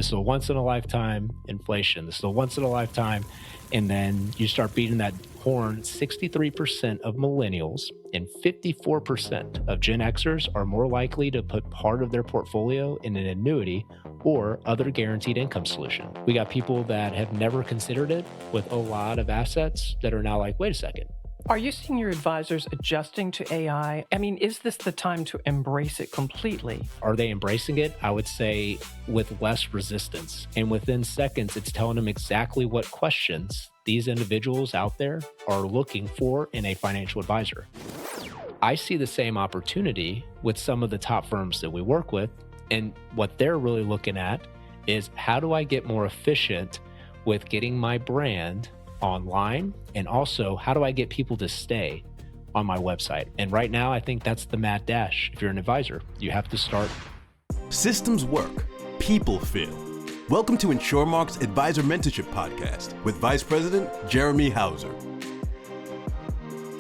This is a once in a lifetime inflation. This is a once in a lifetime. And then you start beating that horn. 63% of millennials and 54% of Gen Xers are more likely to put part of their portfolio in an annuity or other guaranteed income solution. We got people that have never considered it with a lot of assets that are now like, wait a second. Are you seeing your advisors adjusting to AI? I mean, is this the time to embrace it completely? Are they embracing it? I would say with less resistance. And within seconds, it's telling them exactly what questions these individuals out there are looking for in a financial advisor. I see the same opportunity with some of the top firms that we work with. And what they're really looking at is, how do I get more efficient with getting my brand online? And also, how do I get people to stay on my website? And right now, I think that's the mad dash. If you're an advisor, you have to start. Systems work, people fail. Welcome to InsureMark's Advisor Mentorship Podcast with Vice President Jeremy Hauser.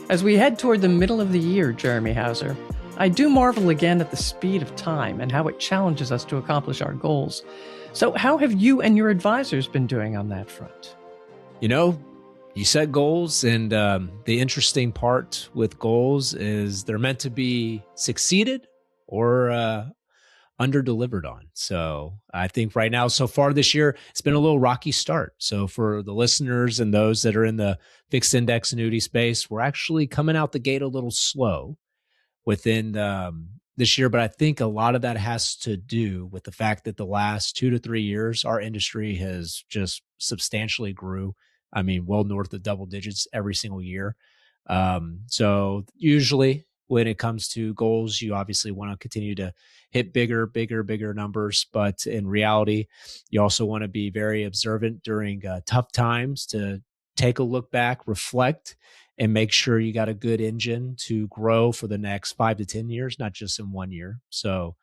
As we head toward the middle of the year, Jeremy Hauser, I do marvel again at the speed of time and how it challenges us to accomplish our goals. So how have you and your advisors been doing on that front? You know, you set goals, and the interesting part with goals is they're meant to be succeeded or under-delivered on. So I think right now, so far this year, it's been a little rocky start. So for the listeners and those that are in the fixed index annuity space, we're actually coming out the gate a little slow within this year. But I think a lot of that has to do with the fact that the last 2 to 3 years, our industry has just substantially grew. I mean, well north of double digits every single year. So usually when it comes to goals, you obviously want to continue to hit bigger numbers. But in reality, you also want to be very observant during tough times to take a look back, reflect, and make sure you got a good engine to grow for the next 5 to 10 years, not just in 1 year. So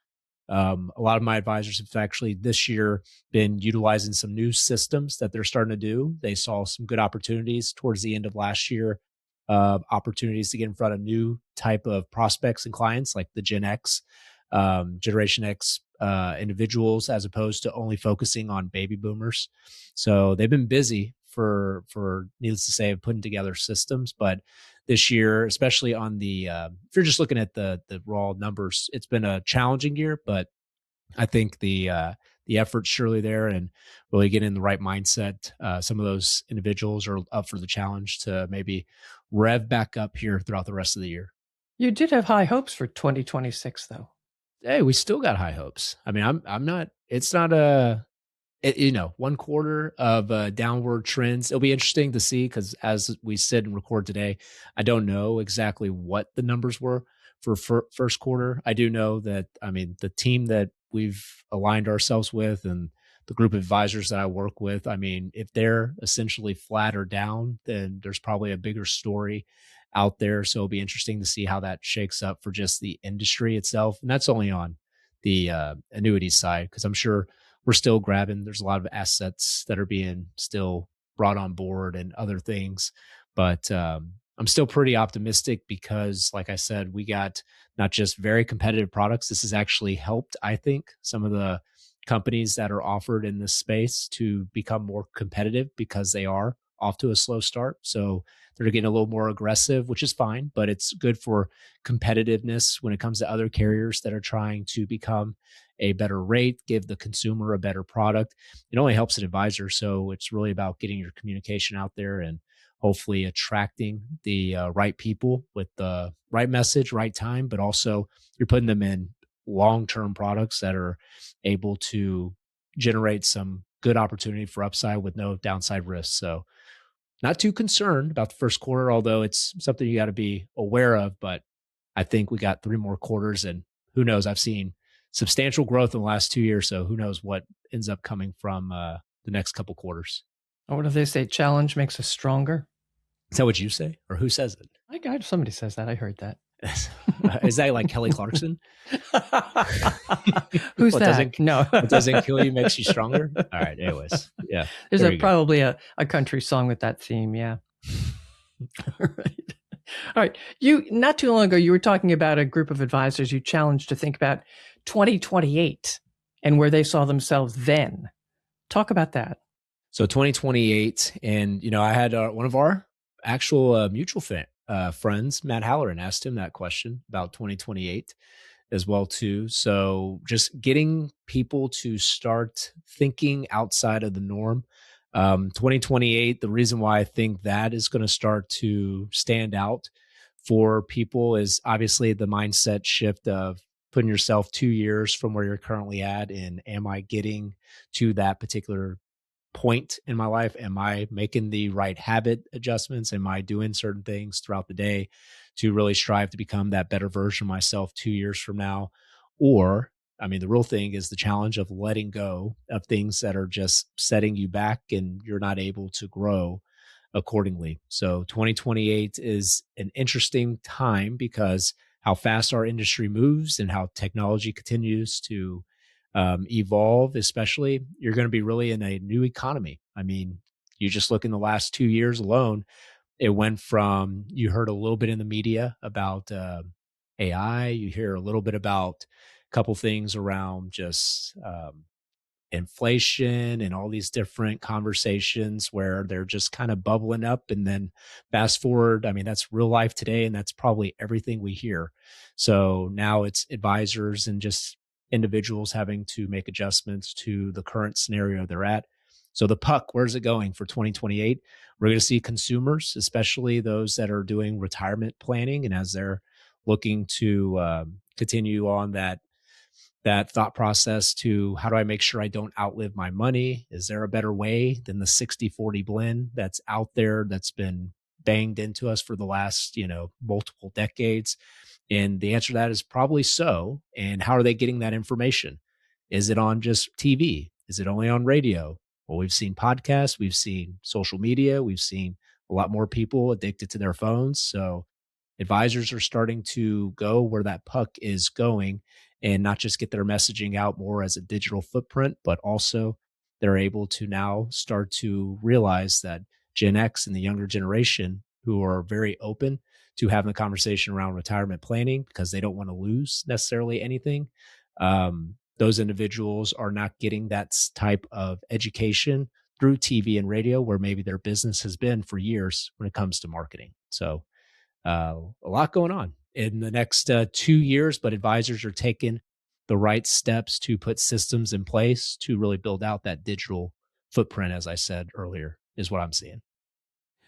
a lot of my advisors have actually this year been utilizing some new systems that they're starting to do. They saw some good opportunities towards the end of last year, opportunities to get in front of new type of prospects and clients like the Gen X, Generation X individuals, as opposed to only focusing on baby boomers. So they've been busy for needless to say, putting together systems. But this year, especially on the, if you're just looking at the raw numbers, it's been a challenging year, but I think the effort's surely there, and really getting in the right mindset. Some of those individuals are up for the challenge to maybe rev back up here throughout the rest of the year. You did have high hopes for 2026, though. Hey, we still got high hopes. I mean, I'm not, it's not 1 quarter of downward trends. It'll be interesting to see, because as we sit and record today, I don't know exactly what the numbers were for first quarter. I do know that, I mean, the team that we've aligned ourselves with and the group of advisors that I work with, I mean, if they're essentially flat or down, then there's probably a bigger story out there. So it'll be interesting to see how that shakes up for just the industry itself. And that's only on the annuity side, because I'm sure we're still grabbing. There's a lot of assets that are being still brought on board and other things. But I'm still pretty optimistic because, like I said, we got not just very competitive products. This has actually helped, I think, some of the companies that are offered in this space to become more competitive, because they are off to a slow start. So they're getting a little more aggressive, which is fine, but it's good for competitiveness when it comes to other carriers that are trying to become a better rate, give the consumer a better product. It only helps an advisor. So it's really about getting your communication out there and hopefully attracting the right people with the right message, right time, but also you're putting them in long-term products that are able to generate some good opportunity for upside with no downside risk. So not too concerned about the first quarter, although it's something you got to be aware of. But I think we got 3 more quarters, and who knows? I've seen substantial growth in the last 2 years, so who knows what ends up coming from the next couple quarters. Or what do they say? Challenge makes us stronger. Is that what you say, or who says it? Somebody says that. I heard that. Is that like Kelly Clarkson? Who's that? No. What doesn't kill you makes you stronger. All right. Anyways, yeah. There's probably a country song with that theme. Yeah. All right. All right. You, not too long ago, you were talking about a group of advisors you challenged to think about 2028 and where they saw themselves then. Talk about that. So 2028, and I had one of our actual mutual friends, Matt Halloran, asked him that question about 2028 as well too. So just getting people to start thinking outside of the norm. 2028, the reason why I think that is going to start to stand out for people is obviously the mindset shift of putting yourself 2 years from where you're currently at, and am I getting to that particular point in my life? Am I making the right habit adjustments? Am I doing certain things throughout the day to really strive to become that better version of myself 2 years from now? Or, I mean, the real thing is the challenge of letting go of things that are just setting you back and you're not able to grow accordingly. So 2028 is an interesting time because how fast our industry moves and how technology continues to evolve, especially, you're going to be really in a new economy. I mean, you just look in the last 2 years alone, it went from, you heard a little bit in the media about AI, you hear a little bit about a couple things around just inflation and all these different conversations where they're just kind of bubbling up. And then fast forward, I mean, that's real life today. And that's probably everything we hear. So now it's advisors and just individuals having to make adjustments to the current scenario they're at. So the puck, where's it going for 2028? We're going to see consumers, especially those that are doing retirement planning. And as they're looking to continue on that thought process to, how do I make sure I don't outlive my money? Is there a better way than the 60-40 blend that's out there that's been banged into us for the last, multiple decades? And the answer to that is probably so. And how are they getting that information? Is it on just TV? Is it only on radio? Well, we've seen podcasts, we've seen social media, we've seen a lot more people addicted to their phones. So advisors are starting to go where that puck is going and not just get their messaging out more as a digital footprint, but also they're able to now start to realize that Gen X and the younger generation, who are very open to having a conversation around retirement planning because they don't want to lose necessarily anything. Those individuals are not getting that type of education through TV and radio, where maybe their business has been for years when it comes to marketing. So a lot going on in the next 2 years, but advisors are taking the right steps to put systems in place to really build out that digital footprint, as I said earlier, is what I'm seeing.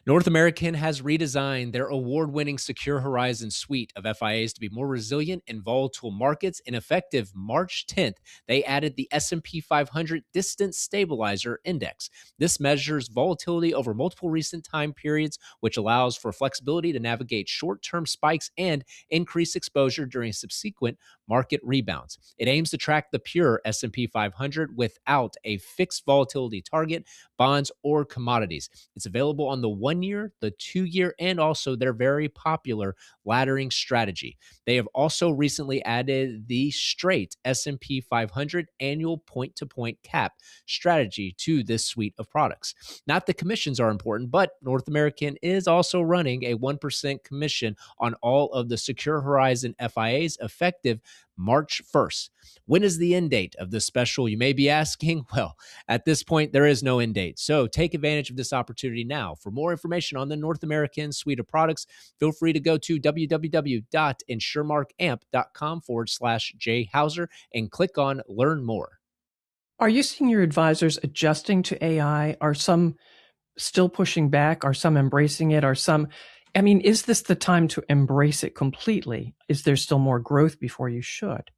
North American has redesigned their award-winning Secure Horizon suite of FIAs to be more resilient in volatile markets. And effective March 10th, they added the S&P 500 Distance Stabilizer Index. This measures volatility over multiple recent time periods, which allows for flexibility to navigate short-term spikes and increase exposure during subsequent market rebounds. It aims to track the pure S&P 500 without a fixed volatility target, bonds, or commodities. It's available on the 1 year, the 2 year, and also their very popular laddering strategy. They have also recently added the straight S&P 500 annual point-to-point cap strategy to this suite of products. Not that commissions are important, but North American is also running a 1% commission on all of the Secure Horizon FIAs effective March 1st. When is the end date of this special, you may be asking? Well, at this point, there is no end date. So take advantage of this opportunity now. For more information on the North American suite of products, feel free to go to www.insuremarkamp.com/J Hauser and click on Learn More. Are you seeing your advisors adjusting to AI? Are some still pushing back? Are some embracing it? Is this the time to embrace it completely? Is there still more growth before you should?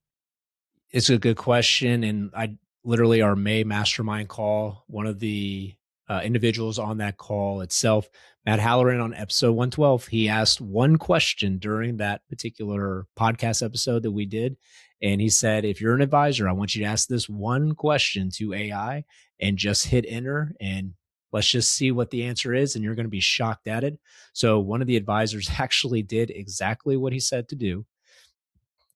It's a good question. And I literally, our May mastermind call, one of the individuals on that call itself, Matt Halloran on episode 112, he asked one question during that particular podcast episode that we did. And he said, if you're an advisor, I want you to ask this one question to AI and just hit enter and let's just see what the answer is. And you're going to be shocked at it. So one of the advisors actually did exactly what he said to do.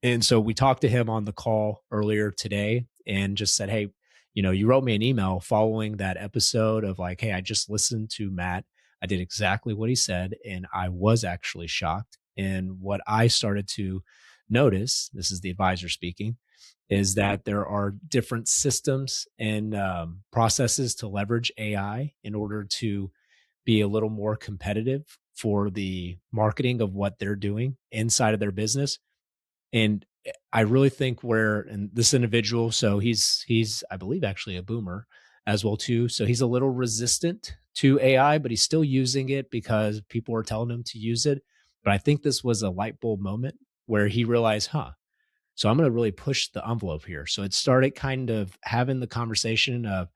And so we talked to him on the call earlier today and just said, hey, you wrote me an email following that episode of like, hey, I just listened to Matt. I did exactly what he said. And I was actually shocked. And what I started to notice, this is the advisor speaking, is that there are different systems and processes to leverage AI in order to be a little more competitive for the marketing of what they're doing inside of their business. And I really think where, and this individual, so he's I believe actually a boomer as well too. So he's a little resistant to AI, but he's still using it because people are telling him to use it. But I think this was a light bulb moment where he realized, so I'm going to really push the envelope here. So it started kind of having the conversation of,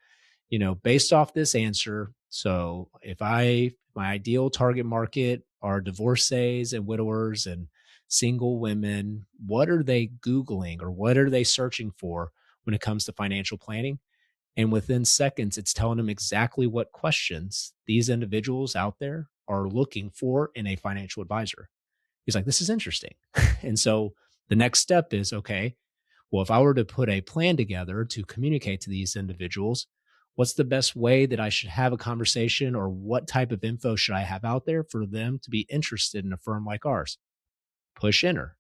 based off this answer. So if my ideal target market are divorcees and widowers and single women, what are they Googling or what are they searching for when it comes to financial planning? And within seconds, it's telling them exactly what questions these individuals out there are looking for in a financial advisor. He's like, this is interesting. And so the next step is, okay, well, if I were to put a plan together to communicate to these individuals, what's the best way that I should have a conversation, or what type of info should I have out there for them to be interested in a firm like ours? Push enter.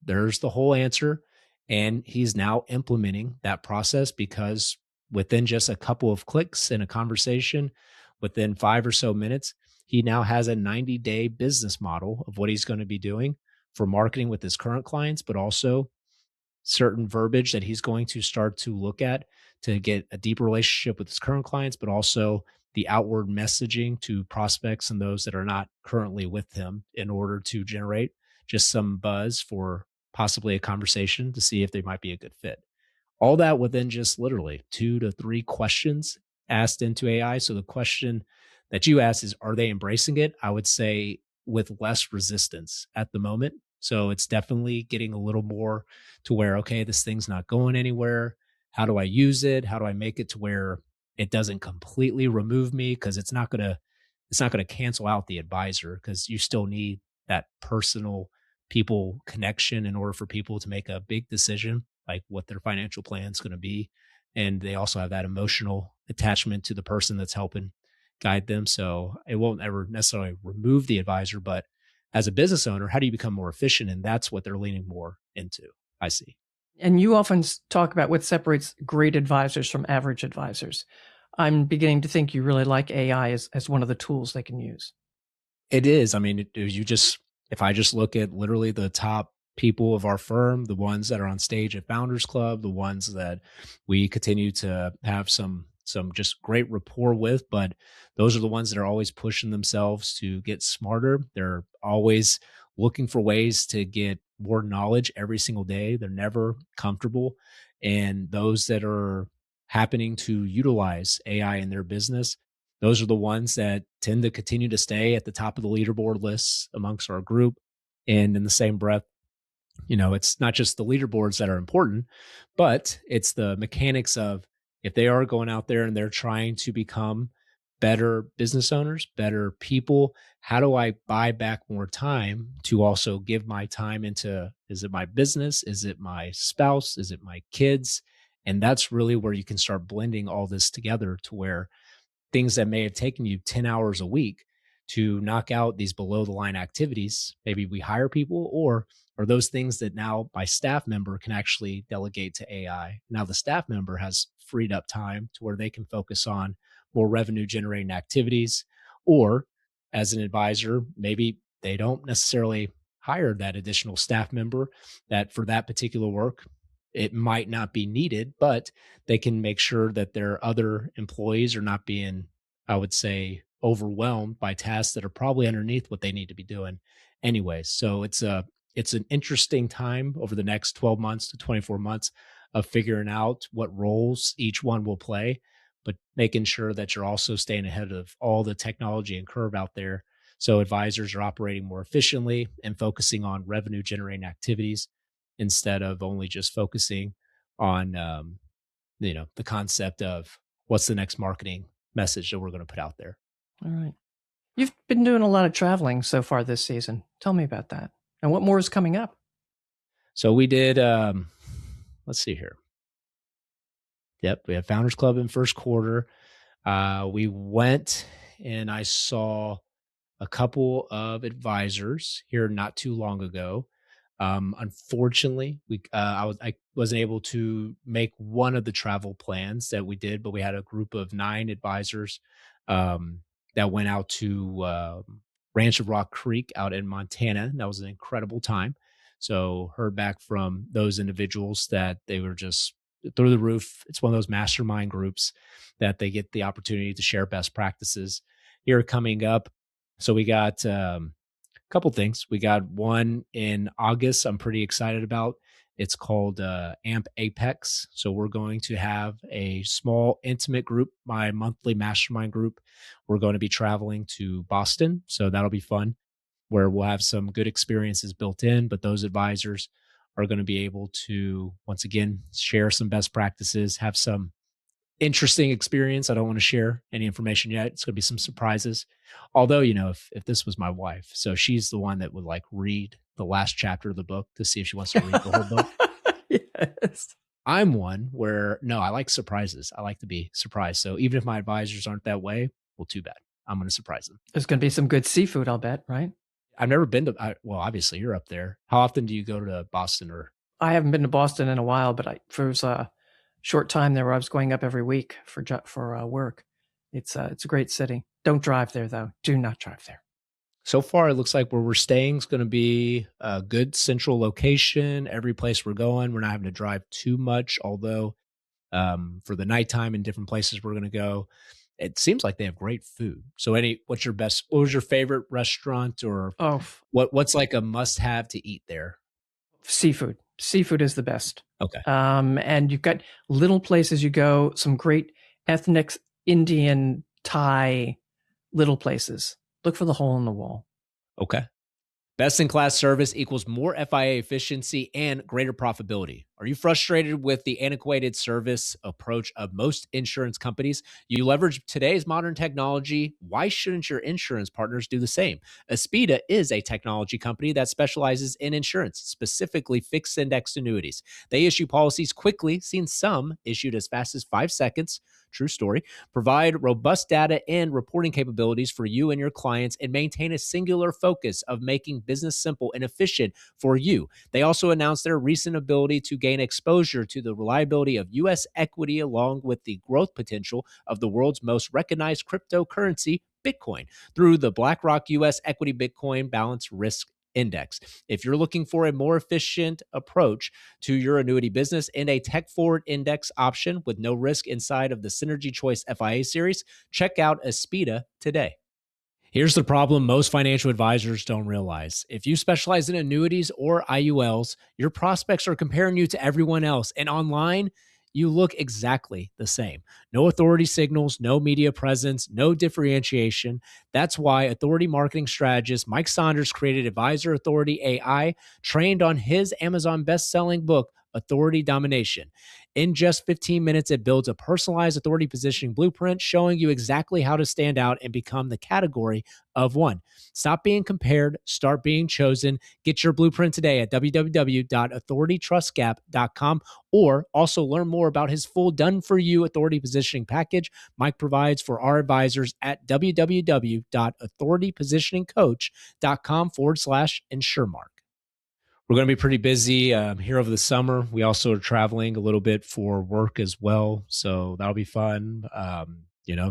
There's the whole answer. And he's now implementing that process because within just a couple of clicks in a conversation, within 5 or so minutes, he now has a 90-day business model of what he's going to be doing for marketing with his current clients, but also certain verbiage that he's going to start to look at to get a deeper relationship with his current clients, but also the outward messaging to prospects and those that are not currently with him in order to generate just some buzz for possibly a conversation to see if they might be a good fit. All that within just literally 2 to 3 questions asked into AI. So the question that you asked is, are they embracing it? I would say with less resistance at the moment. So it's definitely getting a little more to where, okay, this thing's not going anywhere. How do I use it? How do I make it to where it doesn't completely remove me? Because it's not going to cancel out the advisor, because you still need that personal people connection in order for people to make a big decision, like what their financial plan is going to be. And they also have that emotional attachment to the person that's helping guide them. So it won't ever necessarily remove the advisor, but as a business owner, how do you become more efficient? And that's what they're leaning more into. I see. And you often talk about what separates great advisors from average advisors. I'm beginning to think you really like AI as one of the tools they can use. It is. I mean, if I just look at literally the top people of our firm, the ones that are on stage at Founders Club, the ones that we continue to have some just great rapport with, but those are the ones that are always pushing themselves to get smarter. They're always looking for ways to get more knowledge every single day. They're never comfortable. And those that are happening to utilize AI in their business, those are the ones that tend to continue to stay at the top of the leaderboard lists amongst our group. And in the same breath, it's not just the leaderboards that are important, but it's the mechanics of, if they are going out there and they're trying to become better business owners, better people, how do I buy back more time to also give my time into, is it my business? Is it my spouse? Is it my kids? And that's really where you can start blending all this together to where things that may have taken you 10 hours a week to knock out these below the line activities, maybe we hire people, or those things that now my staff member can actually delegate to AI. Now the staff member has freed up time to where they can focus on more revenue generating activities. Or as an advisor, maybe they don't necessarily hire that additional staff member that for that particular work, it might not be needed, but they can make sure that their other employees are not being, I would say, overwhelmed by tasks that are probably underneath what they need to be doing anyway. So it's an interesting time over the next 12 months to 24 months of figuring out what roles each one will play, but making sure that you're also staying ahead of all the technology and curve out there. So advisors are operating more efficiently and focusing on revenue generating activities instead of only just focusing on, the concept of what's the next marketing message that we're going to put out there. All right. You've been doing a lot of traveling so far this season. Tell me about that. And what more is coming up? So we did, let's see here. Yep, we had Founders Club in first quarter. We went and I saw a couple of advisors here not too long ago. Unfortunately, I wasn't able to make one of the travel plans that we did, but we had a group of 9 advisors um, that went out to Ranch of Rock Creek out in Montana. And that was an incredible time. So heard back from those individuals that they were just through the roof. It's one of those mastermind groups that they get the opportunity to share best practices here coming up. So we got couple things. We got one in August I'm pretty excited about. It's called AMP Apex. So we're going to have a small, intimate group, my monthly mastermind group. We're going to be traveling to Boston. So that'll be fun, where we'll have some good experiences built in, but those advisors are going to be able to, once again, share some best practices, have some interesting experience. I don't want to share any information yet. It's going to be some surprises. Although, if this was my wife, so she's the one that would like read the last chapter of the book to see if she wants to read the whole book. Yes. I'm one where, no, I like surprises. I like to be surprised. So even if my advisors aren't that way, well, too bad. I'm going to surprise them. There's going to be some good seafood, I'll bet, right? I've never been to, well, obviously you're up there. How often do you go to Boston or? I haven't been to Boston in a while, but there was a short time there where I was going up every week for work. It's a great city. Don't drive there though. Do not drive there. So far, it looks like where we're staying is going to be a good central location. Every place we're going, we're not having to drive too much. Although for the nighttime and different places we're going to go, it seems like they have great food. So, what was your favorite restaurant, or what's like a must-have to eat there? Seafood. Seafood is the best. Okay. And you've got little places you go, some great ethnic Indian, Thai little places. Look for the hole in the wall. Okay. Best in class service equals more FIA efficiency and greater profitability. Are you frustrated with the antiquated service approach of most insurance companies? You leverage today's modern technology. Why shouldn't your insurance partners do the same? Aspida is a technology company that specializes in insurance, specifically fixed indexed annuities. They issue policies quickly, seeing some issued as fast as 5 seconds. True story. Provide robust data and reporting capabilities for you and your clients, and maintain a singular focus of making business simple and efficient for you. They also announced their recent ability to gain exposure to the reliability of U.S. equity, along with the growth potential of the world's most recognized cryptocurrency, Bitcoin, through the BlackRock U.S. Equity Bitcoin Balance Risk Index. If you're looking for a more efficient approach to your annuity business and a tech-forward index option with no risk inside of the Synergy Choice FIA series, check out Aspida today. Here's the problem most financial advisors don't realize. If you specialize in annuities or IULs, your prospects are comparing you to everyone else, and online, you look exactly the same. No authority signals, no media presence, no differentiation. That's why authority marketing strategist Mike Saunders created Advisor Authority AI, trained on his Amazon best-selling book, Authority Domination. In just 15 minutes, it builds a personalized authority positioning blueprint, showing you exactly how to stand out and become the category of one. Stop being compared, start being chosen. Get your blueprint today at www.authoritytrustgap.com, or also learn more about his full done-for-you authority positioning package Mike provides for our advisors at www.authoritypositioningcoach.com/InsureMark. We're going to be pretty busy here over the summer. We also are traveling a little bit for work as well, so that'll be fun.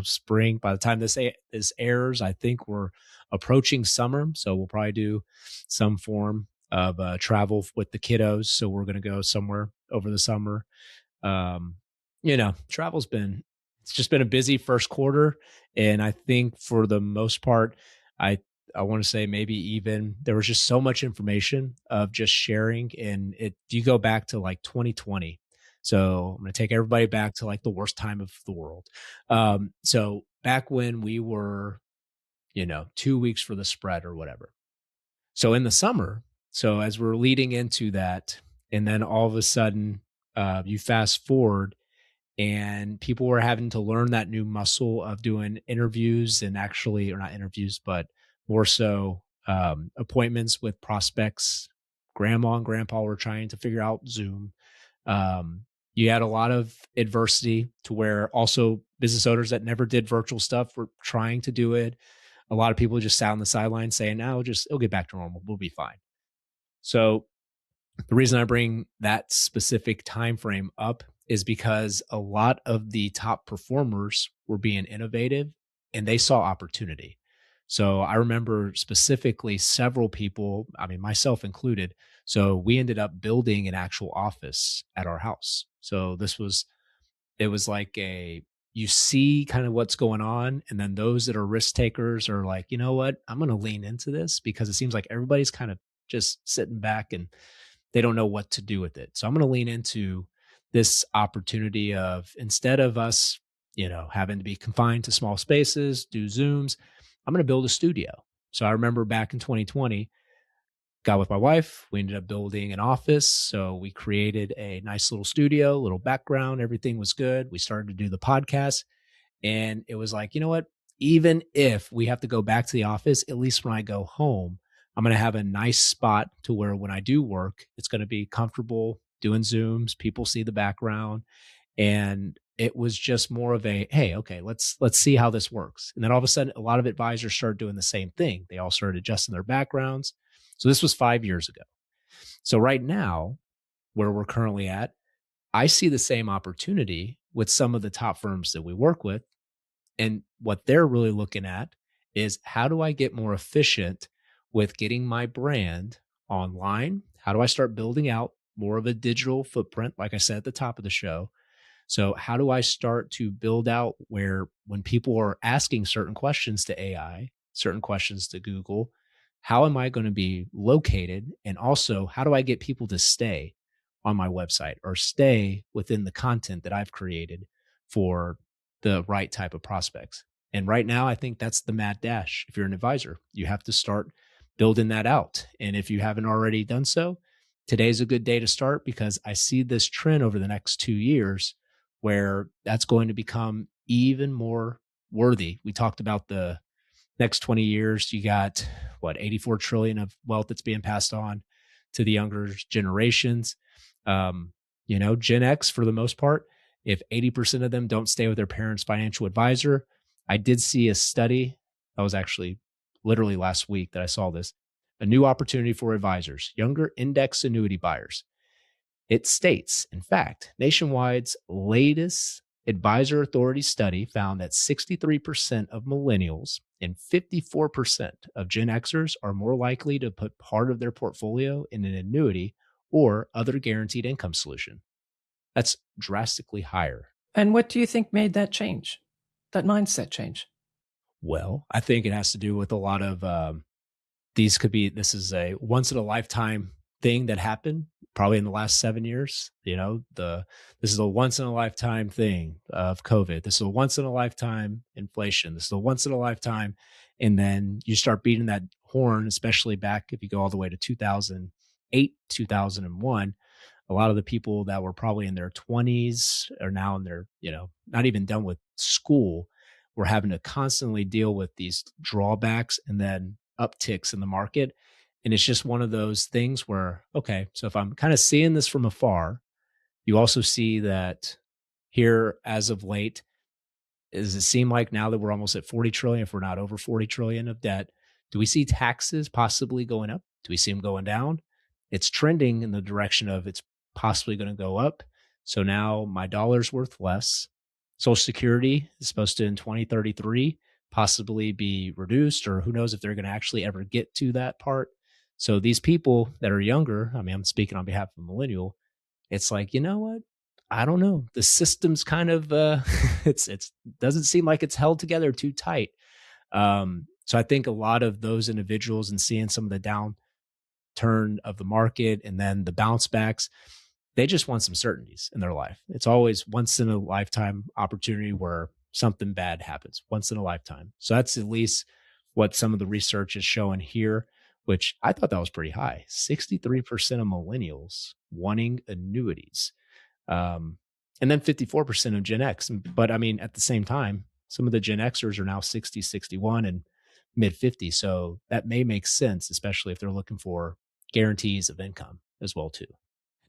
Spring. By the time this airs, I think we're approaching summer, so we'll probably do some form of travel with the kiddos. So we're going to go somewhere over the summer. It's just been a busy first quarter, and I think for the most part, I want to say maybe even there was just so much information of just sharing, and you go back to like 2020. So I'm going to take everybody back to like the worst time of the world. So back when we were, 2 weeks for the spread or whatever. So in the summer, so as we're leading into that, and then all of a sudden you fast forward, and people were having to learn that new muscle of doing interviews, and actually, or not interviews, but more so appointments with prospects. Grandma and grandpa were trying to figure out Zoom. You had a lot of adversity to where also business owners that never did virtual stuff were trying to do it. A lot of people just sat on the sidelines saying, no, it'll get back to normal. We'll be fine. So The reason I bring that specific time frame up is because a lot of the top performers were being innovative and they saw opportunity. So I remember specifically several people, I mean, myself included. So we ended up building an actual office at our house. So it was like you see kind of what's going on. And then those that are risk takers are like, you know what, I'm going to lean into this because it seems like everybody's kind of just sitting back and they don't know what to do with it. So I'm going to lean into this opportunity of instead of us, having to be confined to small spaces, do Zooms, I'm going to build a studio. So I remember back in 2020, got with my wife. We ended up building an office. So we created a nice little studio, little background. Everything was good. We started to do the podcast. And it was like, you know what? Even if we have to go back to the office, at least when I go home, I'm going to have a nice spot to where when I do work, it's going to be comfortable doing Zooms. People see the background. And it was just more of a, hey, okay, let's see how this works. And then all of a sudden, a lot of advisors started doing the same thing. They all started adjusting their backgrounds. So this was 5 years ago. So right now, where we're currently at, I see the same opportunity with some of the top firms that we work with. And what they're really looking at is how do I get more efficient with getting my brand online? How do I start building out more of a digital footprint? Like I said at the top of the show. So how do I start to build out where when people are asking certain questions to AI, certain questions to Google, how am I going to be located? And also, how do I get people to stay on my website or stay within the content that I've created for the right type of prospects? And right now, I think that's the mad dash. If you're an advisor, you have to start building that out. And if you haven't already done so, today's a good day to start because I see this trend over the next 2 years where that's going to become even more worthy. We talked about the next 20 years, you got what, 84 trillion of wealth that's being passed on to the younger generations. Gen X, for the most part, if 80% of them don't stay with their parents' financial advisor, I did see a study that was actually literally last week that I saw this, a new opportunity for advisors, younger index annuity buyers. It states, in fact, Nationwide's latest Advisor Authority study found that 63% of millennials and 54% of Gen Xers are more likely to put part of their portfolio in an annuity or other guaranteed income solution. That's drastically higher. And what do you think made that change, that mindset change? Well, I think it has to do with a lot of this is a once in a lifetime thing that happened probably in the last 7 years. This is a once in a lifetime thing of COVID. This is a once in a lifetime inflation. This is a once in a lifetime. And then you start beating that horn, especially back if you go all the way to 2008, 2001. A lot of the people that were probably in their 20s are now in their, not even done with school. We're having to constantly deal with these drawbacks and then upticks in the market. And it's just one of those things where, okay, so if I'm kind of seeing this from afar, you also see that here as of late, does it seem like now that we're almost at 40 trillion, if we're not over 40 trillion of debt, do we see taxes possibly going up? Do we see them going down? It's trending in the direction of it's possibly going to go up. So now my dollar's worth less. Social Security is supposed to in 2033 possibly be reduced, or who knows if they're going to actually ever get to that part. So these people that are younger, I mean, I'm speaking on behalf of a millennial, it's like, you know what? I don't know. The system's kind of it's doesn't seem like it's held together too tight. So I think a lot of those individuals and seeing some of the downturn of the market and then the bounce backs, they just want some certainties in their life. It's always once in a lifetime opportunity where something bad happens, once in a lifetime. So that's at least what some of the research is showing here, which I thought that was pretty high. 63% of millennials wanting annuities. And then 54% of Gen X. But I mean, at the same time, some of the Gen Xers are now 60, 61 and mid 50s. So that may make sense, especially if they're looking for guarantees of income as well too.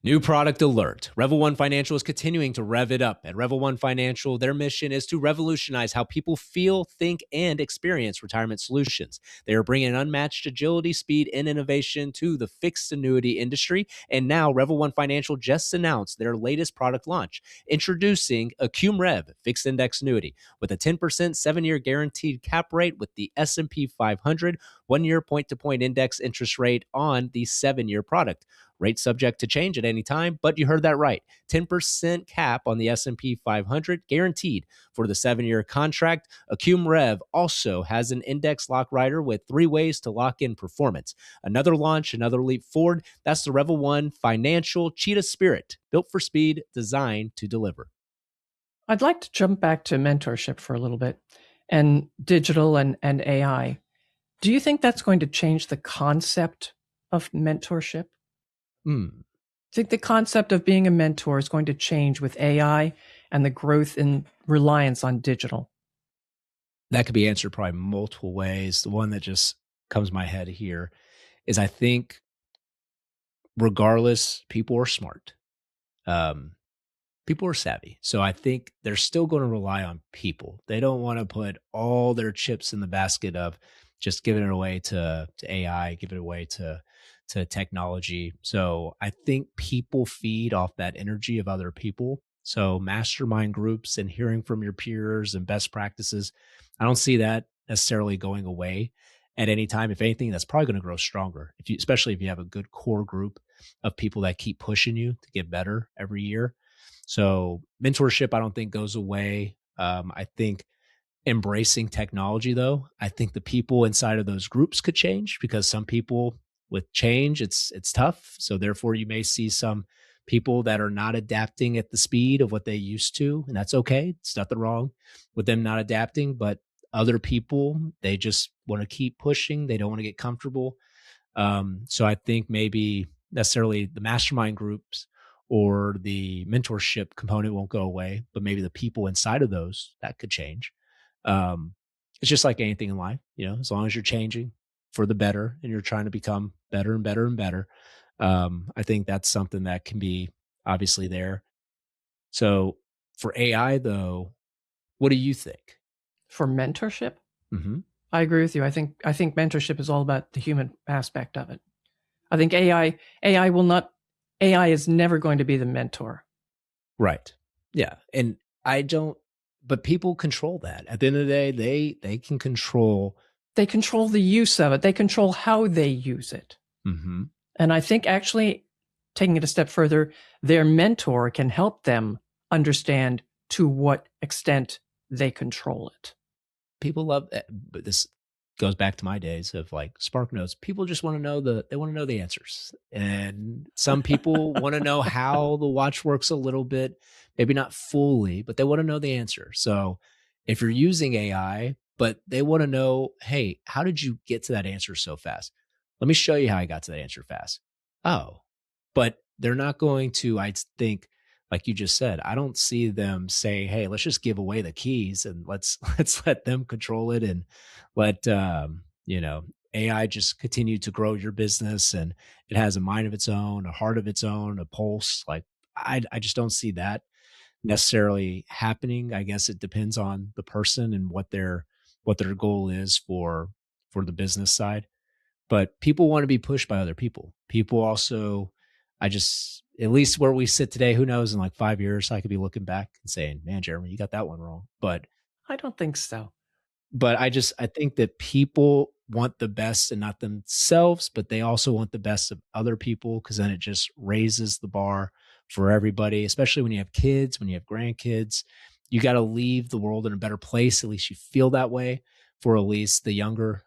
New product alert. Revel One Financial is continuing to rev it up. At Revel One Financial, their mission is to revolutionize how people feel, think, and experience retirement solutions. They are bringing unmatched agility, speed, and innovation to the fixed annuity industry. And now, Revel One Financial just announced their latest product launch, introducing a Rev fixed index annuity with a 10% 7-year guaranteed cap rate with the S&P 500 1-year point-to-point index interest rate on the 7-year product. Rate subject to change at any time, but you heard that right. 10% cap on the S&P 500 guaranteed for the 7-year contract. Acume Rev also has an index lock rider with 3 ways to lock in performance. Another launch, another leap forward. That's the Revel One Financial Cheetah Spirit, built for speed, designed to deliver. I'd like to jump back to mentorship for a little bit and digital and AI. Do you think that's going to change the concept of mentorship? Hmm. I think the concept of being a mentor is going to change with AI and the growth in reliance on digital. That could be answered probably multiple ways. The one that just comes to my head here is I think regardless, people are smart. People are savvy. So I think they're still going to rely on people. They don't want to put all their chips in the basket of just giving it away to AI, give it away to technology. So I think people feed off that energy of other people. So mastermind groups and hearing from your peers and best practices, I don't see that necessarily going away at any time. If anything, that's probably going to grow stronger. If you, especially if you have a good core group of people that keep pushing you to get better every year. So mentorship, I don't think goes away. I think embracing technology, though, I think the people inside of those groups could change because some people with change, it's tough. So therefore, you may see some people that are not adapting at the speed of what they used to, and that's okay. It's nothing wrong with them not adapting, but other people, they just want to keep pushing. They don't want to get comfortable. So I think maybe necessarily the mastermind groups or the mentorship component won't go away, but maybe the people inside of those that could change. It's just like anything in life, as long as you're changing for the better and you're trying to become better and better and better. I think that's something that can be obviously there. So for AI though, what do you think? For mentorship, Mm-hmm. I agree with you. I think mentorship is all about the human aspect of it. I think AI is never going to be the mentor. Right. Yeah. And but people control that. At the end of the day, they can control. They control the use of it. They control how they use it. Mm-hmm. And I think actually taking it a step further, their mentor can help them understand to what extent they control it. People love that, but this goes back to my days of like Spark Notes. People just want to know the answers. And some people want to know how the watch works a little bit, maybe not fully, but they want to know the answer. So if you're using AI, but they want to know, hey, how did you get to that answer so fast? Let me show you how I got to that answer fast. Oh, but they're not going to, I think, like you just said, I don't see them saying, hey, let's just give away the keys and let's let them control it and let AI just continue to grow your business, and it has a mind of its own, a heart of its own, a pulse. Like I just don't see that necessarily happening. I guess it depends on the person and what their goal is for the business side. But people want to be pushed by other people. People also, at least where we sit today, who knows, in like 5 years, I could be looking back and saying, man, Jeremy, you got that one wrong. But I don't think so. But I think that people want the best and not themselves, but they also want the best of other people because then it just raises the bar for everybody, especially when you have kids, when you have grandkids. You got to leave the world in a better place. At least you feel that way for at least the younger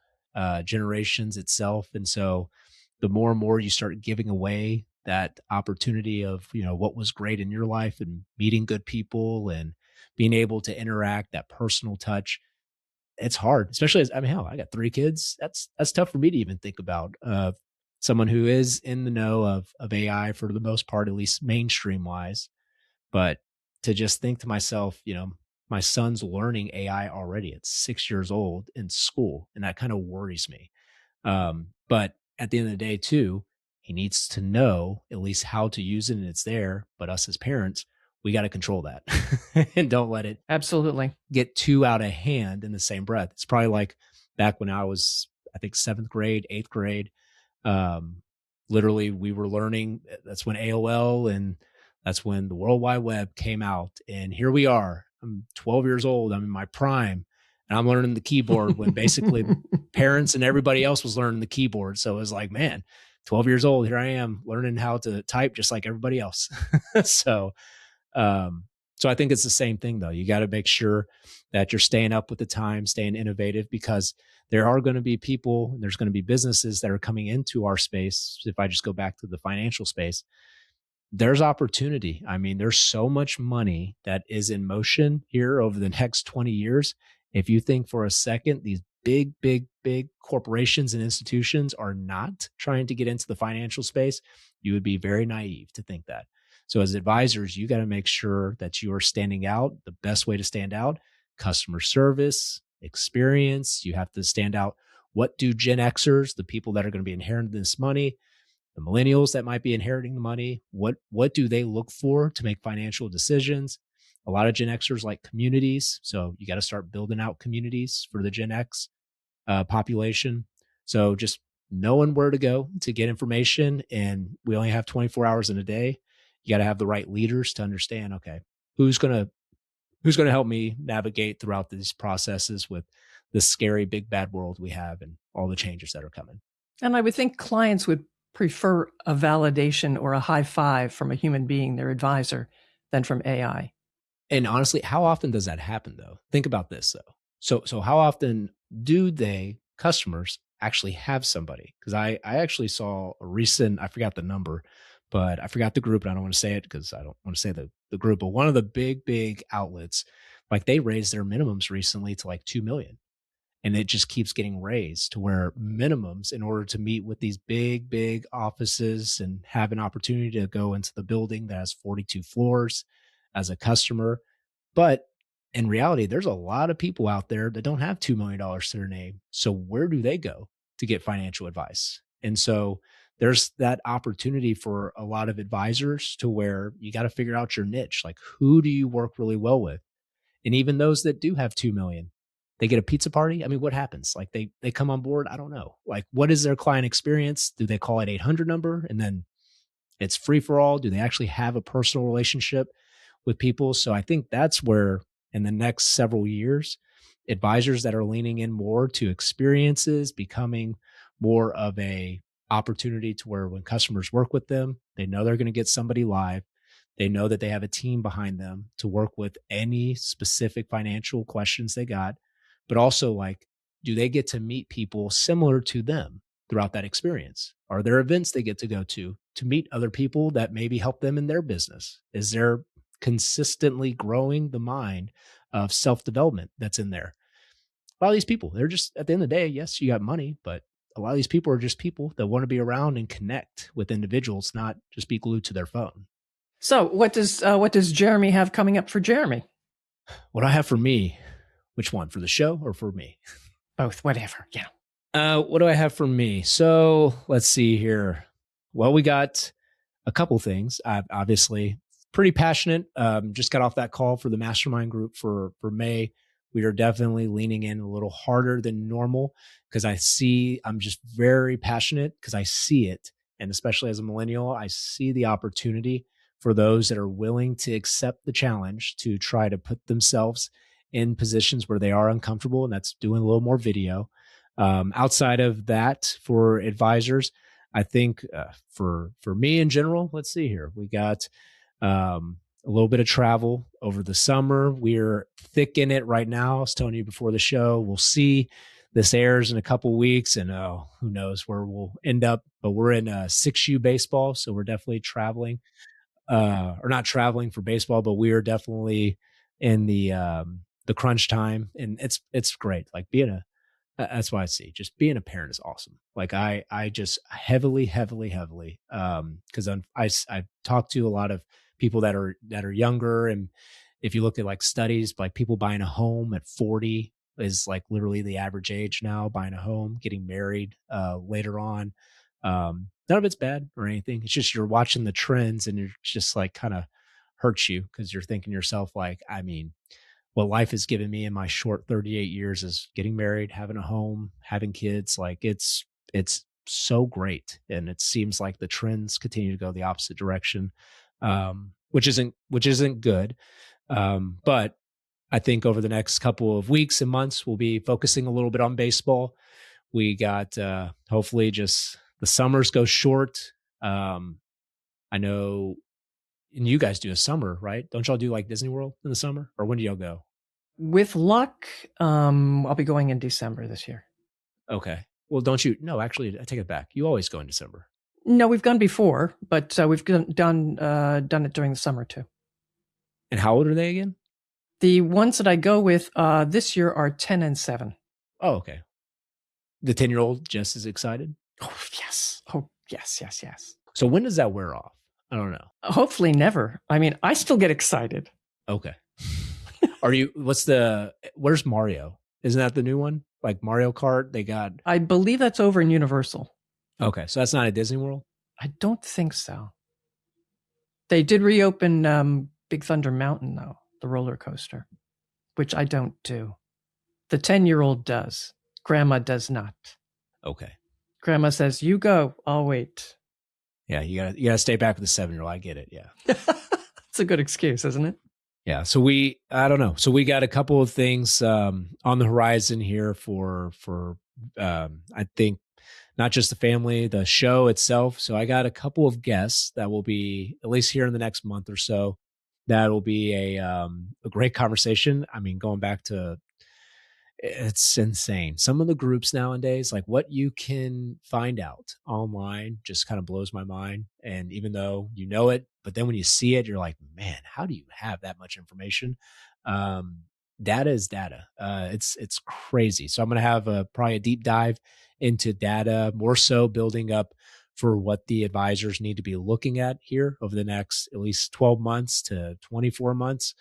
generations itself. And so the more and more you start giving away that opportunity of, what was great in your life and meeting good people and being able to interact, that personal touch, it's hard, especially hell, I got 3 kids. That's tough for me to even think about. Someone who is in the know of AI for the most part, at least mainstream wise, but to just think to myself, my son's learning AI already at 6 years old in school, and that kind of worries me. But at the end of the day, too, He needs to know at least how to use it and it's there. But us as parents, we got to control that and don't let it Absolutely. get too out of hand in the same breath. It's probably like back when I was, I think, seventh grade, eighth grade. Um, Literally, we were learning. That's when AOL and that's when the World Wide Web came out. And here we are. I'm 12 years old. I'm in my prime. And I'm learning the keyboard when basically parents and everybody else was learning the keyboard. So it was like, man, 12 years old, here I am learning how to type just like everybody else. so, um, so I think it's the same thing though. You got to make sure that you're staying up with the time, staying innovative, because there are going to be people and there's going to be businesses that are coming into our space. If I just go back to the financial space, there's opportunity. I mean, there's so much money that is in motion here over the next 20 years. If you think for a second, these big corporations and institutions are not trying to get into the financial space, you would be very naive to think that. So as advisors, you got to make sure that you are standing out. The best way to stand out, customer service, experience. You have to stand out. What do Gen Xers, the people that are going to be inheriting this money, the millennials that might be inheriting the money, what do they look for to make financial decisions? A lot of Gen Xers like communities. So you got to start building out communities for the Gen X population. So just knowing where to go to get information. And we only have 24 hours in a day. You got to have the right leaders to understand, okay, who's going to help me navigate throughout these processes with this scary, big, bad world we have and all the changes that are coming. And I would think clients would prefer a validation or a high five from a human being, their advisor, than from AI. And honestly, how often does that happen though? Think about this though. So how often do customers actually have somebody? Because I actually saw a recent, I forgot the number, but I forgot the group and I don't want to say it because I don't want to say the group, but one of the big outlets, like they raised their minimums recently to like 2 million. And it just keeps getting raised to where minimums in order to meet with these big offices and have an opportunity to go into the building that has 42 floors as a customer. But in reality, there's a lot of people out there that don't have $2 million to their name. So where do they go to get financial advice? And so there's that opportunity for a lot of advisors to where you got to figure out your niche. Like, who do you work really well with? And even those that do have 2 million, they get a pizza party. I mean, what happens? Like they come on board. I don't know. Like, what is their client experience? Do they call it 800 number and then it's free for all? Do they actually have a personal relationship with people? So I think that's where in the next several years, advisors that are leaning in more to experiences, becoming more of a opportunity to where when customers work with them, they know they're going to get somebody live. They know that they have a team behind them to work with any specific financial questions they got, but also like, do they get to meet people similar to them throughout that experience? Are there events they get to go to meet other people that maybe help them in their business? Is there consistently growing the mind of self-development that's in there? A lot of these people, they're just, at the end of the day, yes, you got money, but a lot of these people are just people that want to be around and connect with individuals, not just be glued to their phone. So what does Jeremy have coming up for Jeremy? What I have for me, which one, for the show or for me? Both, whatever. Yeah. What do I have for me? So let's see here. Well, we got a couple things. I'm obviously pretty passionate. Just got off that call for the mastermind group for May. We are definitely leaning in a little harder than normal because I'm just very passionate because I see it. And especially as a millennial, I see the opportunity for those that are willing to accept the challenge to try to put themselves in positions where they are uncomfortable. And that's doing a little more video. Outside of that, for advisors, I think for me in general, let's see here. We got a little bit of travel over the summer. We're thick in it right now. I was telling you before the show, we'll see. This airs in a couple of weeks and who knows where we'll end up, but we're in 6U baseball. So we're definitely traveling, or not traveling for baseball, but we are definitely in the crunch time. And it's great. Like that's why I see just being a parent is awesome. Like I just heavily, cause I've talked to a lot of people that are younger. And if you look at like studies, like people buying a home at 40 is like literally the average age now, buying a home, getting married later on. None of it's bad or anything. It's just you're watching the trends and you're just like kind of hurts you because you're thinking to yourself, like, I mean, what life has given me in my short 38 years is getting married, having a home, having kids. Like it's so great. And it seems like the trends continue to go the opposite direction, which isn't good. But I think over the next couple of weeks and months, we'll be focusing a little bit on baseball. We got hopefully just the summers go short. I know, and you guys do a summer, right? Don't y'all do like Disney World in the summer, or when do y'all go? With luck, I'll be going in December this year. Okay. Well, don't you? No, actually, I take it back. You always go in December. No, we've gone before, but we've done it during the summer too. And how old are they again? The ones that I go with this year are 10 and 7. Oh, okay. The 10-year-old just as excited. Oh, yes. Oh, yes, yes, yes. So when does that wear off? I don't know. Hopefully never. I mean, I still get excited. Okay. Where's Mario? Isn't that the new one? Like Mario Kart? They got. I believe that's over in Universal. Okay. So that's not at Disney World? I don't think so. They did reopen Big Thunder Mountain, though, the roller coaster, which I don't do. The 10-year-old does. Grandma does not. Okay. Grandma says, "You go, I'll wait." Yeah, you gotta stay back with the 7-year-old. I get it. Yeah. It's a good excuse, isn't it? Yeah. So I don't know. So we got a couple of things on the horizon here for I think not just the family, the show itself. So I got a couple of guests that will be at least here in the next month or so. That will be a great conversation. I mean, going back to, it's insane. Some of the groups nowadays, like what you can find out online just kind of blows my mind. And even though you know it, but then when you see it, you're like, man, how do you have that much information? Data is data. It's crazy. So I'm going to have probably a deep dive into data, more so building up for what the advisors need to be looking at here over the next at least 12 months to 24 months.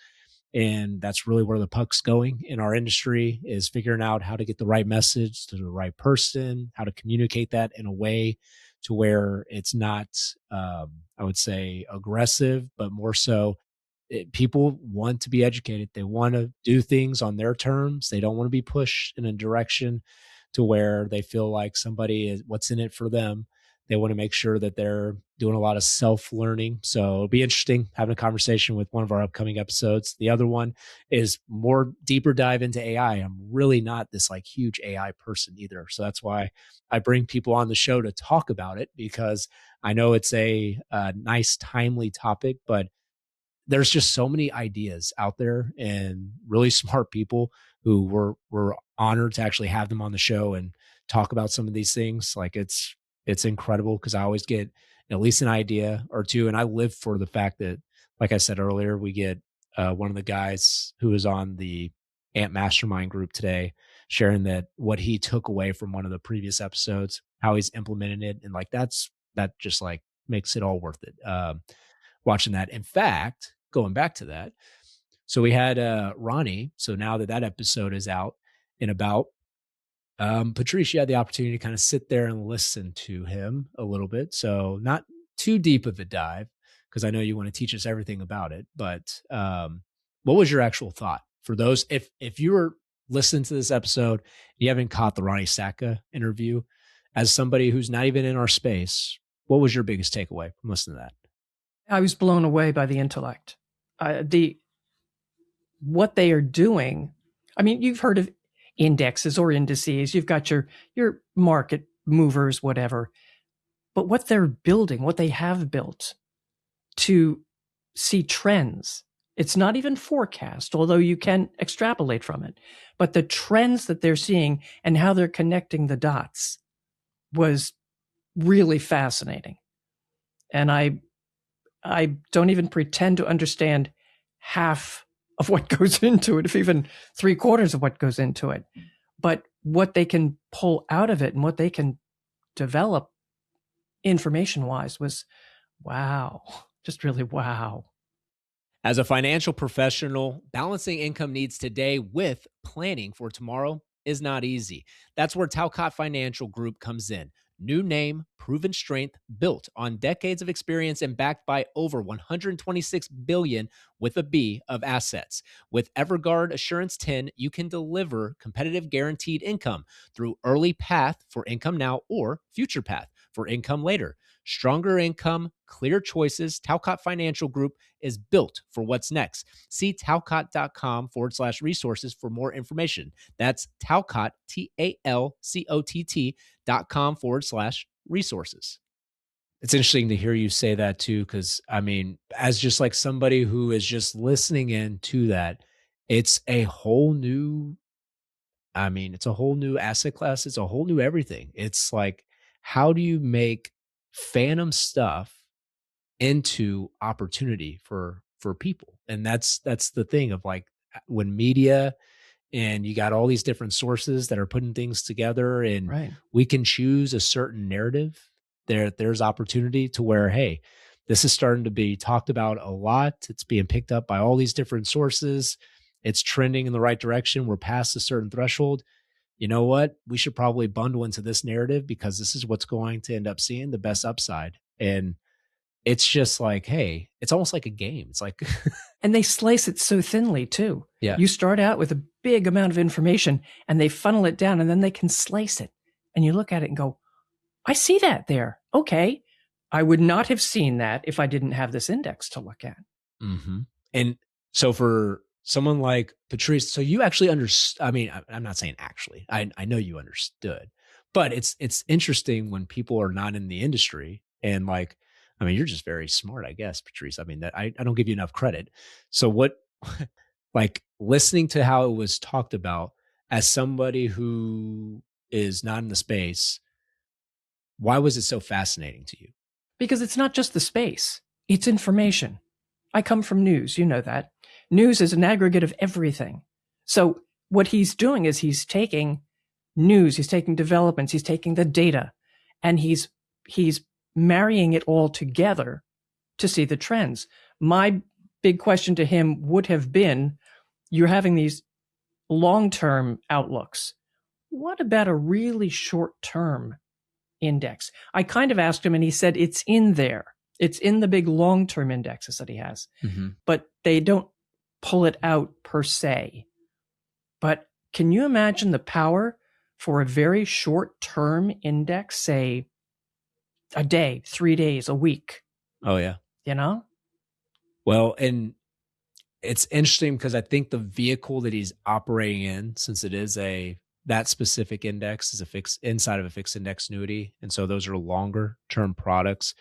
And that's really where the puck's going in our industry, is figuring out how to get the right message to the right person, how to communicate that in a way to where it's not, I would say, aggressive, but more so people want to be educated. They want to do things on their terms. They don't want to be pushed in a direction to where they feel like somebody is what's in it for them. They want to make sure that they're doing a lot of self-learning. So it'll be interesting having a conversation with one of our upcoming episodes. The other one is more deeper dive into AI. I'm really not this like huge AI person either. So that's why I bring people on the show to talk about it, because I know it's a nice, timely topic, but there's just so many ideas out there and really smart people who we're honored to actually have them on the show and talk about some of these things. Like it's incredible because I always get at least an idea or two. And I live for the fact that, like I said earlier, we get one of the guys who is on the Ant Mastermind group today sharing that what he took away from one of the previous episodes, how he's implemented it. And like, that just like makes it all worth it. Watching that. In fact, going back to that. So we had Ronnie. So now that episode is out and about, Patrice, you had the opportunity to kind of sit there and listen to him a little bit. So not too deep of a dive, because I know you want to teach us everything about it. But what was your actual thought for those? If you were listening to this episode, you haven't caught the Ronnie Sacca interview, as somebody who's not even in our space, what was your biggest takeaway from listening to that? I was blown away by the intellect. What they are doing. I mean, you've heard of indexes or indices. You've got your market movers, whatever. But what they're building, what they have built to see trends, it's not even forecast, although you can extrapolate from it. But the trends that they're seeing and how they're connecting the dots was really fascinating. And I don't even pretend to understand half of what goes into it, if even 3/4 of what goes into it. But what they can pull out of it and what they can develop information-wise was wow, just really wow. As a financial professional, balancing income needs today with planning for tomorrow is not easy. That's where Talcott Financial Group comes in. New name, proven strength, built on decades of experience and backed by over 126 billion with a B of assets. With Everguard Assurance 10, you can deliver competitive guaranteed income through Early Path for income now or Future Path for income later. Stronger income, clear choices. Talcott Financial Group is built for what's next. See talcott.com/resources for more information. That's Talcott, TALCOTT.com/resources. It's interesting to hear you say that too, because I mean, as just like somebody who is just listening in to that, it's a whole new, I mean, it's a whole new asset class. It's a whole new everything. It's like, how do you make phantom stuff into opportunity for people? And that's the thing of like when media and you got all these different sources that are putting things together and Right. we can choose a certain narrative, there's opportunity to where, hey, this is starting to be talked about a lot. It's being picked up by all these different sources. It's trending in the right direction. We're past a certain threshold. You know what? We should probably bundle into this narrative because this is what's going to end up seeing the best upside. And it's just like, hey, it's almost like a game. It's like, And they slice it so thinly too. yeah. You start out with a big amount of information and they funnel it down and then they can slice it. And you look at it and go, I see that there. Okay. I would not have seen that if I didn't have this index to look at. Mm-hmm. And so for someone like Patrice, so you actually understand. I mean, I'm not saying actually, I know you understood, but it's interesting when people are not in the industry and like, I mean, you're just very smart, I guess, Patrice. I mean, that I don't give you enough credit. So what, like listening to how it was talked about as somebody who is not in the space, why was it so fascinating to you? Because it's not just the space, it's information. I come from news, you know that. News is an aggregate of everything. So what he's doing is he's taking news, he's taking developments, he's taking the data, and he's marrying it all together to see the trends. My big question to him would have been, you're having these long-term outlooks. What about a really short-term index? I kind of asked him and he said it's in there. It's in the big long-term indexes that he has, but they don't pull it out per se. But can you imagine the power for a very short-term index, say a day, 3 days, a week? Oh yeah. You know? Well, and it's interesting because I think the vehicle that he's operating in, since it is that specific index is a fixed inside of a fixed index annuity. And so those are longer term products.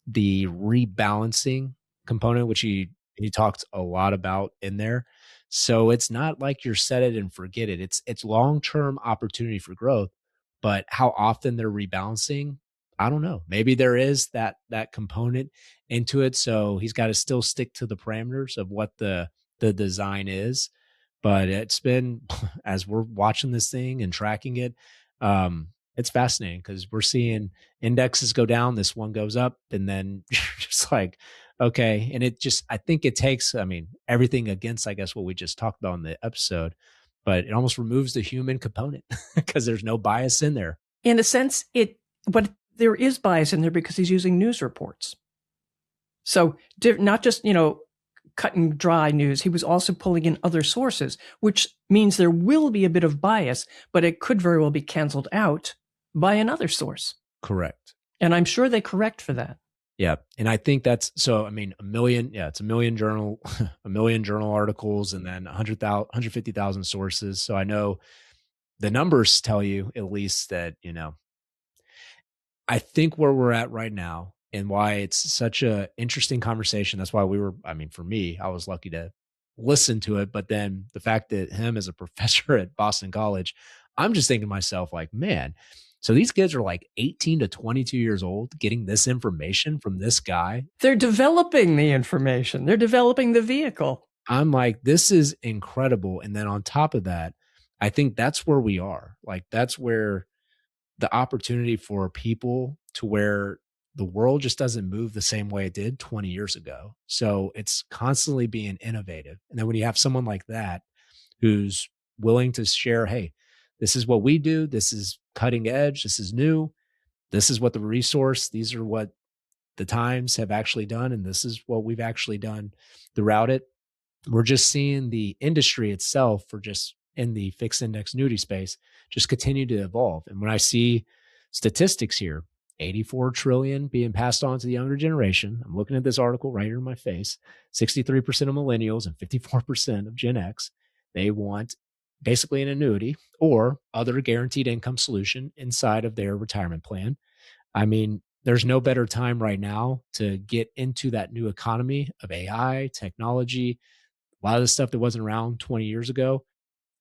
The rebalancing component, which he talked a lot about in there. So it's not like you're set it and forget it. It's long-term opportunity for growth, but how often they're rebalancing, I don't know. Maybe there is that component into it. So he's got to still stick to the parameters of what the design is. But it's been, as we're watching this thing and tracking it, it's fascinating because we're seeing indexes go down, this one goes up, and then you're just like, okay. And it just, I think it takes, I mean, everything against, I guess, what we just talked about in the episode, but it almost removes the human component because there's no bias in there. In a sense, but there is bias in there because he's using news reports. So not just, cut and dry news. He was also pulling in other sources, which means there will be a bit of bias, but it could very well be canceled out by another source. Correct. And I'm sure they correct for that. Yeah. And I think that's, so, I mean, it's a million journal, a million journal articles, and then 150,000 sources. So I know the numbers tell you at least that, I think where we're at right now and why it's such a interesting conversation. That's why for me, I was lucky to listen to it. But then the fact that him as a professor at Boston College, I'm just thinking to myself like, man, so these kids are like 18 to 22 years old getting this information from this guy. They're developing the information. They're developing the vehicle. I'm like, this is incredible. And then on top of that, I think that's where we are. Like, that's where the opportunity for people to where the world just doesn't move the same way it did 20 years ago. So it's constantly being innovative. And then when you have someone like that, who's willing to share, hey, this is what we do. This is cutting edge. This is new. this is what the resource, these are what the times have actually done, and this is what we've actually done throughout it. We're just seeing the industry itself for just in the fixed index annuity space just continue to evolve. And when I see statistics here, 84 trillion being passed on to the younger generation, I'm looking at this article right here in my face, 63% of millennials and 54% of Gen X, they want basically an annuity or other guaranteed income solution inside of their retirement plan. I mean, there's no better time right now to get into that new economy of AI, technology, a lot of the stuff that wasn't around 20 years ago.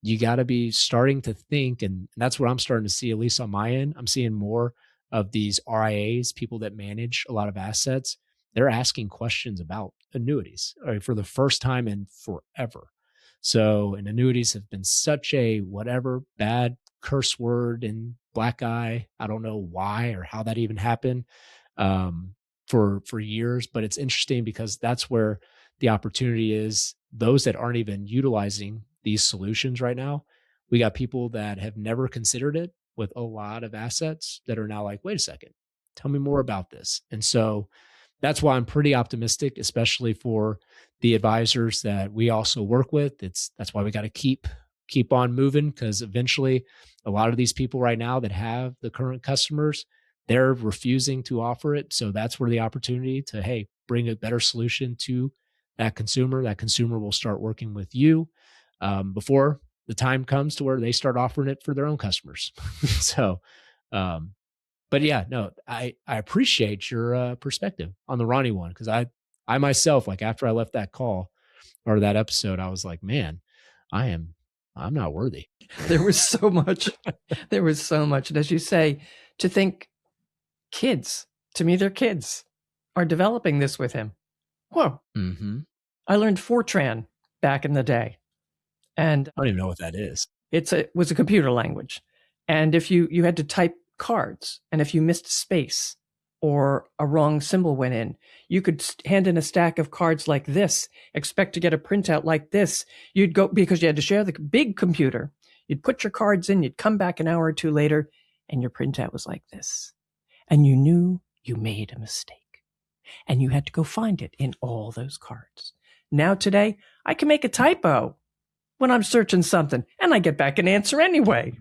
You got to be starting to think, and that's what I'm starting to see, at least on my end. I'm seeing more of these RIAs, people that manage a lot of assets. They're asking questions about annuities for the first time in forever. So, and annuities have been such a whatever bad curse word and black eye. I don't know why or how that even happened for years, but it's interesting because that's where the opportunity is. Those that aren't even utilizing these solutions right now, we got people that have never considered it with a lot of assets that are now like, wait a second, tell me more about this. And so that's why I'm pretty optimistic, especially for the advisors that we also work with. That's why we got to keep on moving, because eventually a lot of these people right now that have the current customers, they're refusing to offer it. So that's where the opportunity to, hey, bring a better solution to that consumer. That consumer will start working with you before the time comes to where they start offering it for their own customers. So, but yeah, no, I appreciate your perspective on the Ronnie one, because I myself, like after I left that call or that episode, I was like, man, I'm not worthy. There was so much. There was so much. And as you say, to think kids, to me, they're kids, are developing this with him. Whoa. Mm-hmm. I learned Fortran back in the day. And I don't even know what that is. It was a computer language. And if you had to type cards, and if you missed a space or a wrong symbol went in, you could hand in a stack of cards like this, expect to get a printout like this. You'd go, because you had to share the big computer, you'd put your cards in, you'd come back an hour or two later, and your printout was like this. And you knew you made a mistake. And you had to go find it in all those cards. Now today, I can make a typo when I'm searching something, and I get back an answer anyway.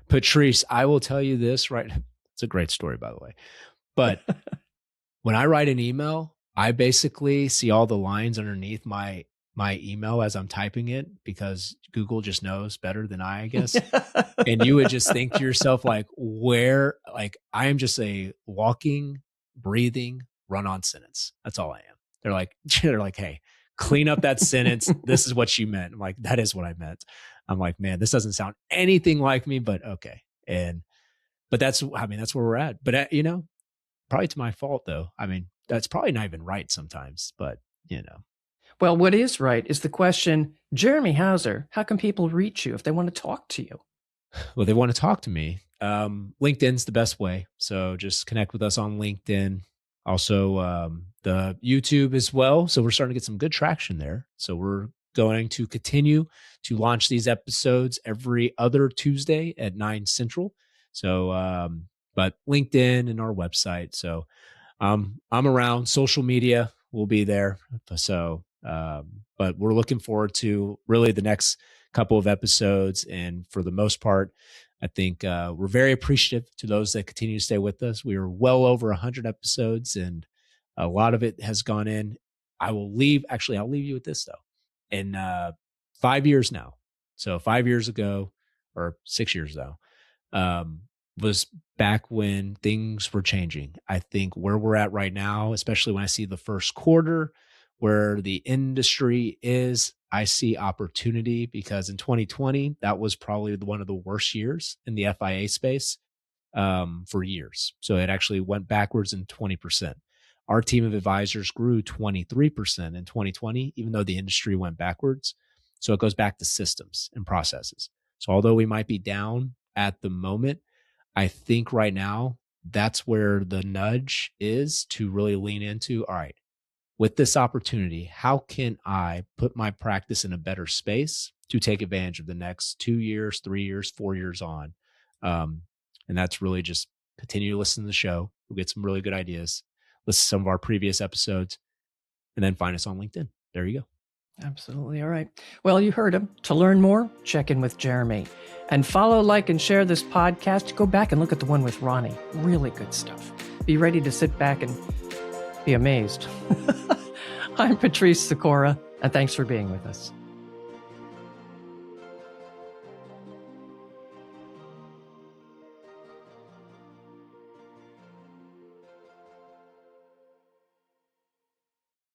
Patrice, I will tell you this, right? It's a great story, by the way. But when I write an email, I basically see all the lines underneath my email as I'm typing it, because Google just knows better than I guess. And you would just think to yourself, like, I am just a walking, breathing, run-on sentence. That's all I am. They're like, hey, clean up that sentence. This is what you meant. I'm like, that is what I meant. I'm like, man, this doesn't sound anything like me, but okay. But that's where we're at. But probably to my fault though. I mean, that's probably not even right sometimes, but Well, what is right is the question, Jeremy Hauser, how can people reach you if they want to talk to you? Well, they want to talk to me. LinkedIn's the best way. So just connect with us on LinkedIn. Also, the YouTube as well. So we're starting to get some good traction there. So we're going to continue to launch these episodes every other Tuesday at 9 Central. So, but LinkedIn and our website. So I'm around. Social media will be there. So, but we're looking forward to really the next couple of episodes. And for the most part, I think we're very appreciative to those that continue to stay with us. We are well over 100 episodes, and a lot of it has gone in. I'll leave you with this though. In 5 years now, so 5 years ago or 6 years ago, was back when things were changing. I think where we're at right now, especially when I see the first quarter, where the industry is, I see opportunity, because in 2020, that was probably one of the worst years in the FIA space for years. So it actually went backwards in 20%. Our team of advisors grew 23% in 2020, even though the industry went backwards. So it goes back to systems and processes. So although we might be down at the moment, I think right now, that's where the nudge is to really lean into, all right, with this opportunity, how can I put my practice in a better space to take advantage of the next 2 years, 3 years, 4 years on? And that's really just continue to listen to the show. You'll get some really good ideas. Listen to some of our previous episodes, and then find us on LinkedIn. There you go. Absolutely. All right. Well, you heard him. To learn more, check in with Jeremy. And follow, like, and share this podcast. Go back and look at the one with Ronnie. Really good stuff. Be ready to sit back and be amazed. I'm Patrice Sikora, and thanks for being with us.